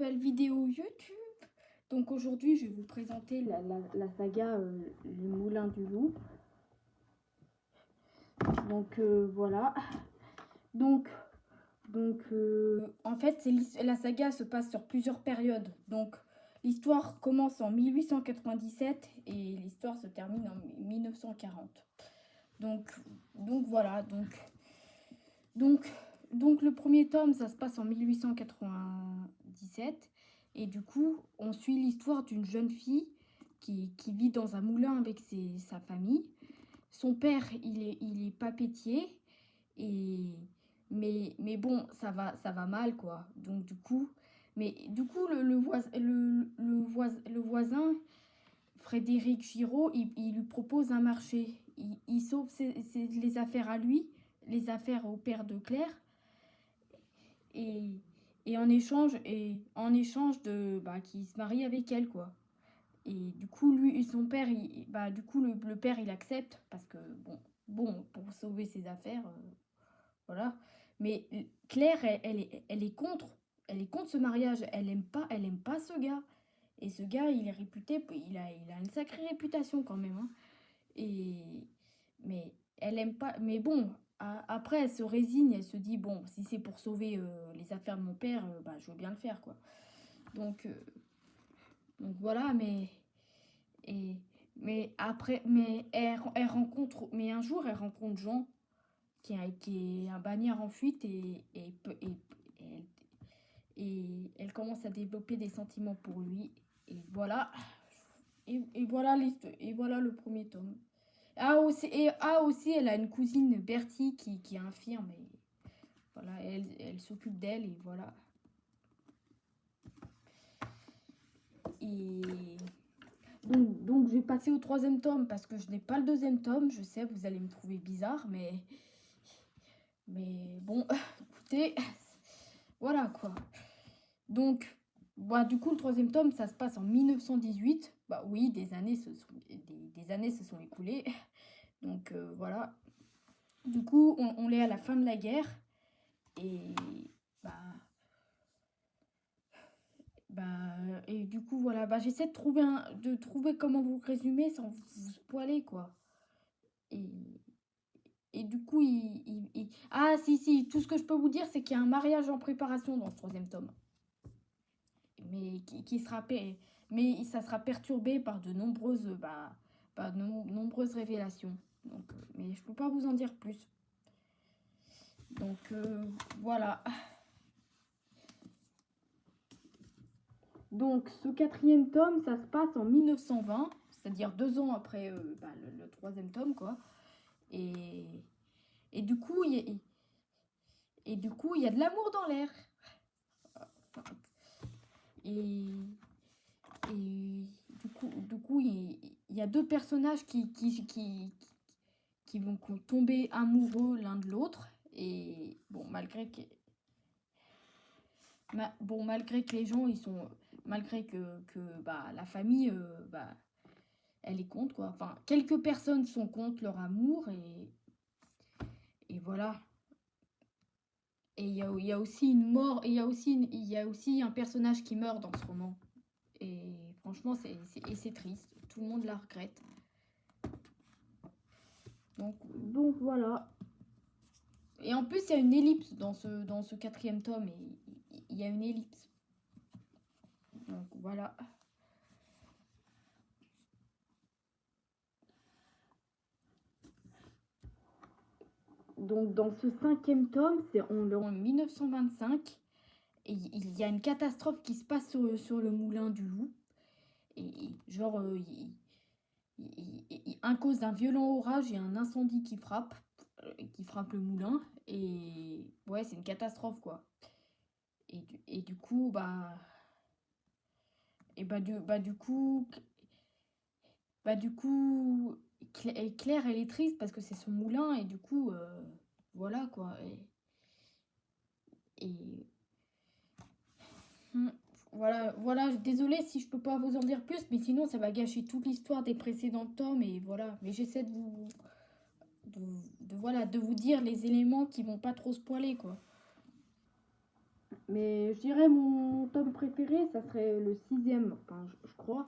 nouvelle vidéo YouTube. Donc aujourd'hui, je vais vous présenter la saga Les Moulins du Loup. Donc voilà. Donc en fait, la saga se passe sur plusieurs périodes. Donc l'histoire commence en 1897 et l'histoire se termine en 1940. Donc voilà. Donc, donc le premier tome, ça se passe en 1897. Et du coup, on suit l'histoire d'une jeune fille qui vit dans un moulin avec sa famille. Son père, il est papetier. Et, mais bon, ça va mal, quoi. Donc du coup le voisin, Frédéric Giraud, il lui propose un marché. Il sauve les affaires à lui, les affaires au père de Claire. Et, en échange de qu'il se marie avec elle, quoi. Et du coup, lui et son père, du coup, le père, il accepte parce que, pour sauver ses affaires, voilà. Mais Claire, elle est contre ce mariage. Elle aime pas ce gars. Et ce gars, il est réputé, il a une sacrée réputation quand même, hein. Et, mais elle aime pas. Mais bon, après, elle se résigne. Elle se dit, bon, si c'est pour sauver les affaires de mon père, je veux bien le faire, quoi. Donc, euh, donc voilà, et, mais un jour, elle rencontre Jean, qui est un bagnard en fuite, elle commence à développer des sentiments pour lui. Et voilà. Et voilà le premier tome. Aussi, elle a une cousine, Bertie, qui est infirme. Et voilà, elle s'occupe d'elle. Et voilà. Et donc, je vais passer au troisième tome parce que je n'ai pas le deuxième tome. Je sais, vous allez me trouver bizarre, mais bon, écoutez, voilà quoi. Donc, du coup, le troisième tome, ça se passe en 1918. Bah oui, des années se sont écoulées. Donc voilà. Du coup, on est à la fin de la guerre. Et bah, et du coup, voilà. J'essaie de trouver comment vous résumer sans vous spoiler, quoi. Et, et du coup, ah, si, tout ce que je peux vous dire, c'est qu'il y a un mariage en préparation dans ce troisième tome. Mais mais ça sera perturbé par de nombreuses révélations. Donc, mais je peux pas vous en dire plus. Donc voilà. Donc ce quatrième tome, ça se passe en 1920, c'est-à-dire 2 ans après le troisième tome, quoi. Et, et du coup, il y a de l'amour dans l'air. Et, du coup, il y a deux personnages qui vont tomber amoureux l'un de l'autre. Et bon, malgré que les gens, malgré que la famille, elle est contre, quoi. Enfin, quelques personnes sont contre leur amour et voilà. Et il y a aussi une mort, et il y a aussi un personnage qui meurt dans ce roman. Et franchement, c'est triste. Tout le monde la regrette. Donc voilà. Et en plus, il y a une ellipse dans ce quatrième tome. Et il y a une ellipse. Donc voilà. Donc dans ce cinquième tome, on est en 1925. Et il y a une catastrophe qui se passe sur le moulin du loup. Et genre, à cause d'un violent orage, il y a un incendie qui frappe le moulin. Et ouais, c'est une catastrophe, quoi. Et du coup, du coup, Claire, elle est triste parce que c'est son moulin. Et du coup, voilà, quoi. Et voilà, désolée si je peux pas vous en dire plus, mais sinon ça va gâcher toute l'histoire des précédents tomes et voilà. Mais j'essaie de vous dire les éléments qui vont pas trop spoiler, quoi. Mais je dirais mon tome préféré, ça serait le sixième, enfin je crois.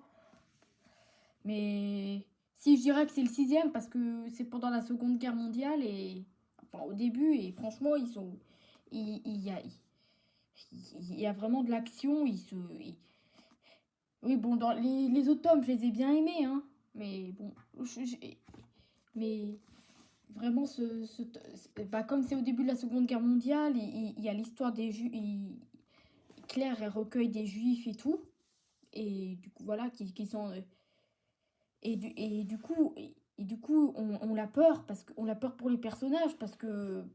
Mais si je dirais que c'est le sixième parce que c'est pendant la Seconde Guerre mondiale et enfin au début et franchement il y a vraiment de l'action. Oui bon dans les autres tomes je les ai bien aimés hein, mais bon mais vraiment bah, comme c'est au début de la Seconde Guerre mondiale, il y a l'histoire des Juifs, Claire elle recueille des Juifs et tout et du coup voilà qui sont et du coup, on a peur on a peur pour les personnages parce que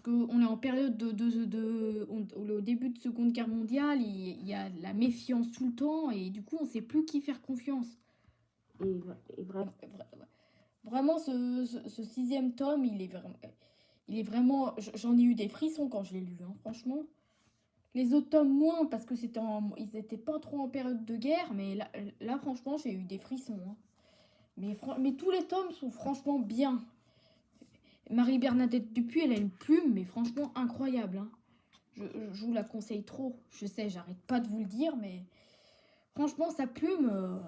on est en période au début de Seconde Guerre mondiale, il y a la méfiance tout le temps et du coup, on sait plus qui faire confiance. Et, et vraiment, ce sixième tome, il est vraiment, j'en ai eu des frissons quand je l'ai lu, hein, franchement. Les autres tomes moins parce que ils étaient pas trop en période de guerre, mais là franchement, j'ai eu des frissons, hein. Mais tous les tomes sont franchement bien. Marie-Bernadette Dupuis, elle a une plume, mais franchement incroyable, hein. Je vous la conseille trop. Je sais, j'arrête pas de vous le dire, mais franchement, sa plume,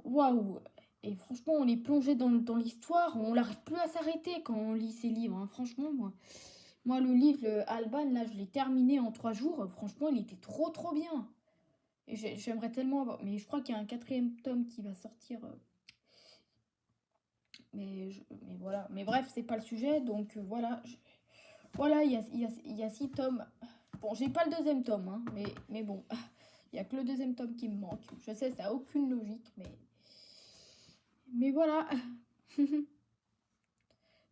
waouh! Et franchement, on est plongé dans l'histoire, on n'arrive plus à s'arrêter quand on lit ses livres, hein. Franchement, moi, le livre Alban, là, je l'ai terminé en 3 jours. Franchement, il était trop bien. Et j'aimerais tellement avoir. Mais je crois qu'il y a un quatrième tome qui va sortir. Mais voilà. Mais bref, c'est pas le sujet. Donc voilà. Voilà, il y a 6 tomes. Bon, j'ai pas le deuxième tome, hein, mais bon. Il y a que le deuxième tome qui me manque. Je sais, ça a aucune logique, mais voilà.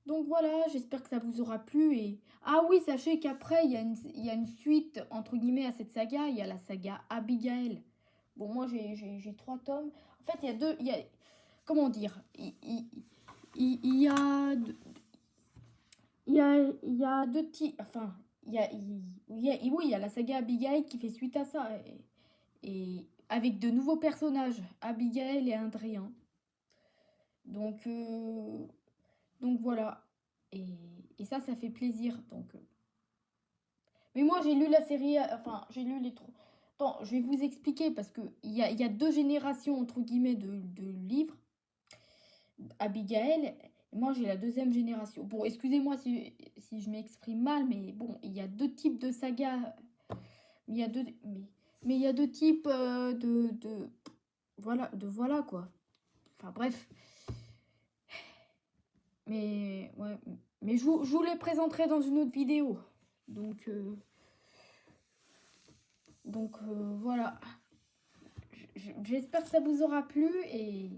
Donc voilà, j'espère que ça vous aura plu. Ah oui, sachez qu'après, il y a une suite, entre guillemets, à cette saga. Il y a la saga Abigail. Bon, moi, j'ai 3 tomes. En fait, il y a deux... comment dire il y a... Il y a deux petits... Enfin, oui, il y a la saga Abigail qui fait suite à ça. Et avec de nouveaux personnages, Abigail et Adrien. Donc, donc voilà. Et, et ça fait plaisir. Mais moi, j'ai lu la série, enfin, j'ai lu les trois. Attends, je vais vous expliquer parce que il y a 2 générations, entre guillemets, de livres. Abigail, et moi, j'ai la deuxième génération. Bon, excusez-moi si je m'exprime mal, mais bon, il y a 2 types de sagas. Il y a mais il y a 2 types voilà quoi. Enfin bref. Mais ouais, mais je vous les présenterai dans une autre vidéo. Donc, voilà. J'espère que ça vous aura plu et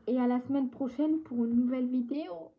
à la semaine prochaine pour une nouvelle vidéo.